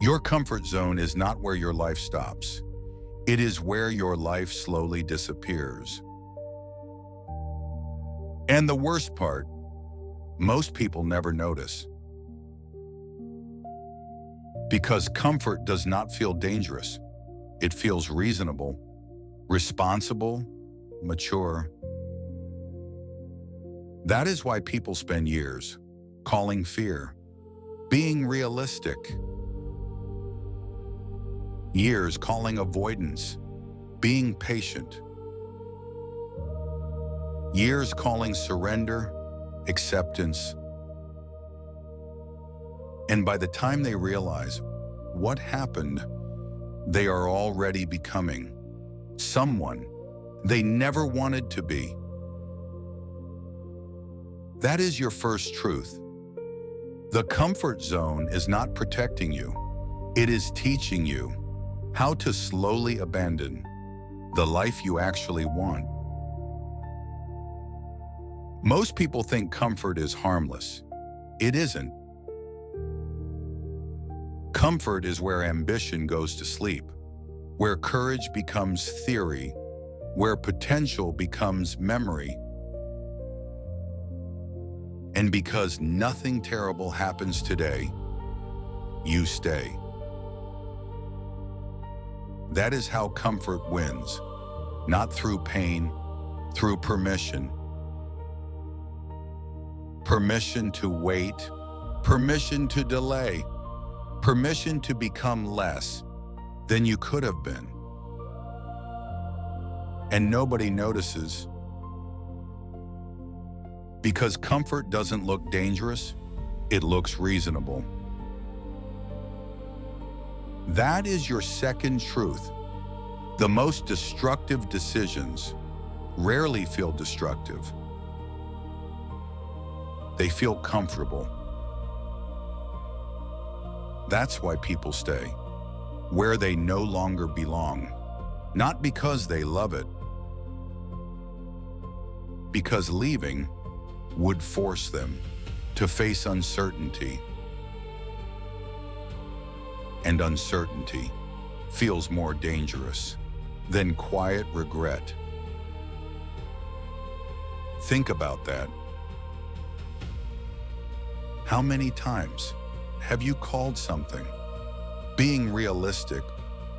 Your comfort zone is not where your life stops. It is where your life slowly disappears. And the worst part, most people never notice. Because comfort does not feel dangerous. It feels reasonable, responsible, mature. That is why people spend years calling fear, being realistic, years calling avoidance, being patient, years calling surrender, acceptance. And by the time they realize what happened, they are already becoming someone they never wanted to be. That is your first truth. The comfort zone is not protecting you. It is teaching you how to slowly abandon the life you actually want. Most people think comfort is harmless. It isn't. Comfort is where ambition goes to sleep, where courage becomes theory, where potential becomes memory. And because nothing terrible happens today, you stay. That is how comfort wins, not through pain, through permission. Permission to wait, permission to delay, permission to become less than you could have been. And nobody notices. Because comfort doesn't look dangerous, it looks reasonable. That is your second truth. The most destructive decisions rarely feel destructive. They feel comfortable. That's why people stay where they no longer belong, not because they love it, because leaving would force them to face uncertainty. And uncertainty feels more dangerous than quiet regret. Think about that. How many times have you called something being realistic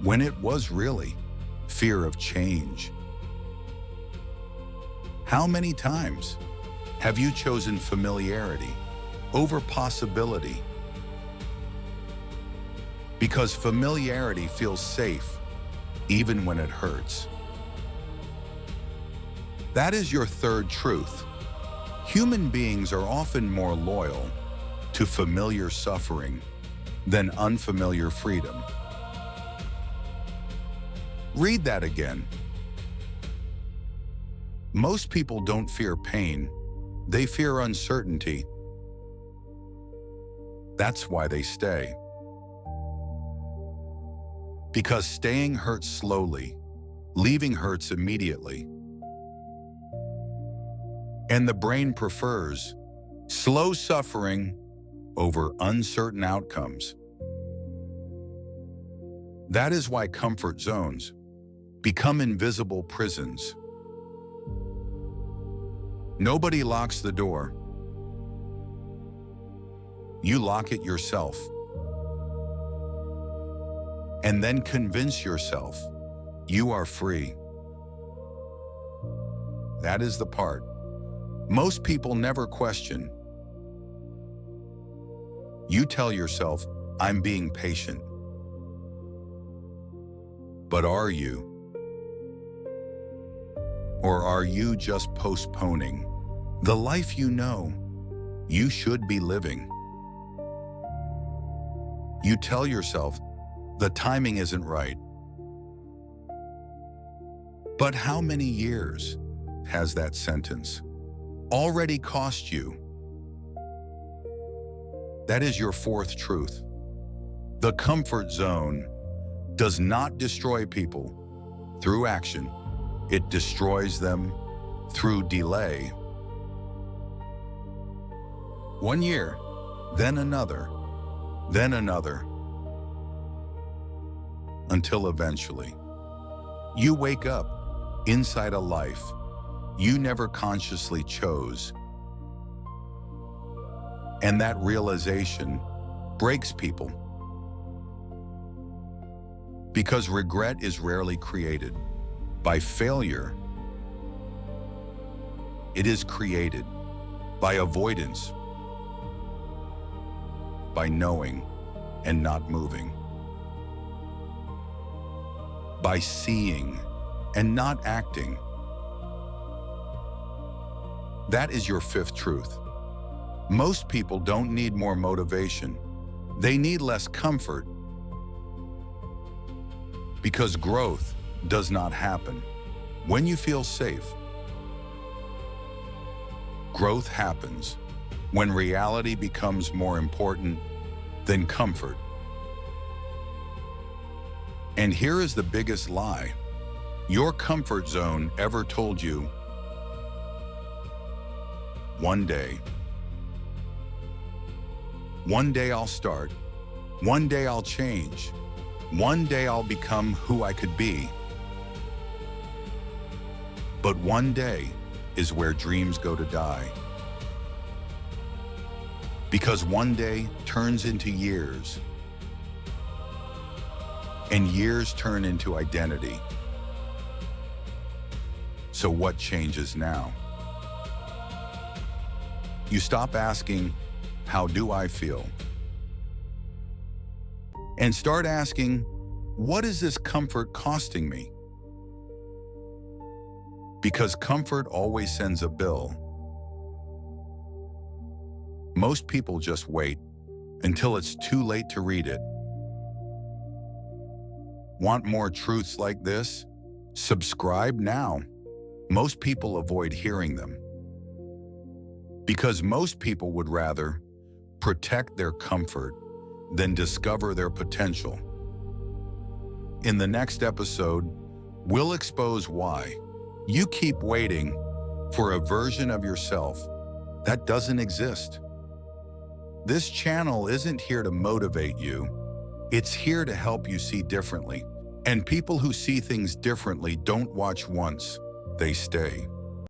when it was really fear of change? How many times have you chosen familiarity over possibility? Because familiarity feels safe, even when it hurts. That is your third truth. Human beings are often more loyal to familiar suffering than unfamiliar freedom. Read that again. Most people don't fear pain, they fear uncertainty. That's why they stay. Because staying hurts slowly, leaving hurts immediately. And the brain prefers slow suffering over uncertain outcomes. That is why comfort zones become invisible prisons. Nobody locks the door. You lock it yourself. And then convince yourself you are free. That is the part most people never question. You tell yourself, I'm being patient. But are you? Or are you just postponing the life you know you should be living? You tell yourself, the timing isn't right. But how many years has that sentence already cost you? That is your fourth truth. The comfort zone does not destroy people through action. It destroys them through delay. 1 year, then another, until eventually you wake up inside a life you never consciously chose. And that realization breaks people. Because regret is rarely created by failure. It is created by avoidance, by knowing and not moving, by seeing and not acting. That is your fifth truth. Most people don't need more motivation. They need less comfort. Because growth does not happen when you feel safe. Growth happens when reality becomes more important than comfort. And here is the biggest lie your comfort zone ever told you. One day I'll start. One day I'll change. One day I'll become who I could be. But one day is where dreams go to die. Because one day turns into years, and years turn into identity. So what changes now? You stop asking, how do I feel? And start asking, what is this comfort costing me? Because comfort always sends a bill. Most people just wait until it's too late to read it. Want more truths like this? Subscribe now. Most people avoid hearing them because most people would rather protect their comfort than discover their potential. In the next episode, we'll expose why you keep waiting for a version of yourself that doesn't exist. This channel isn't here to motivate you. It's here to help you see differently. And people who see things differently don't watch once, they stay.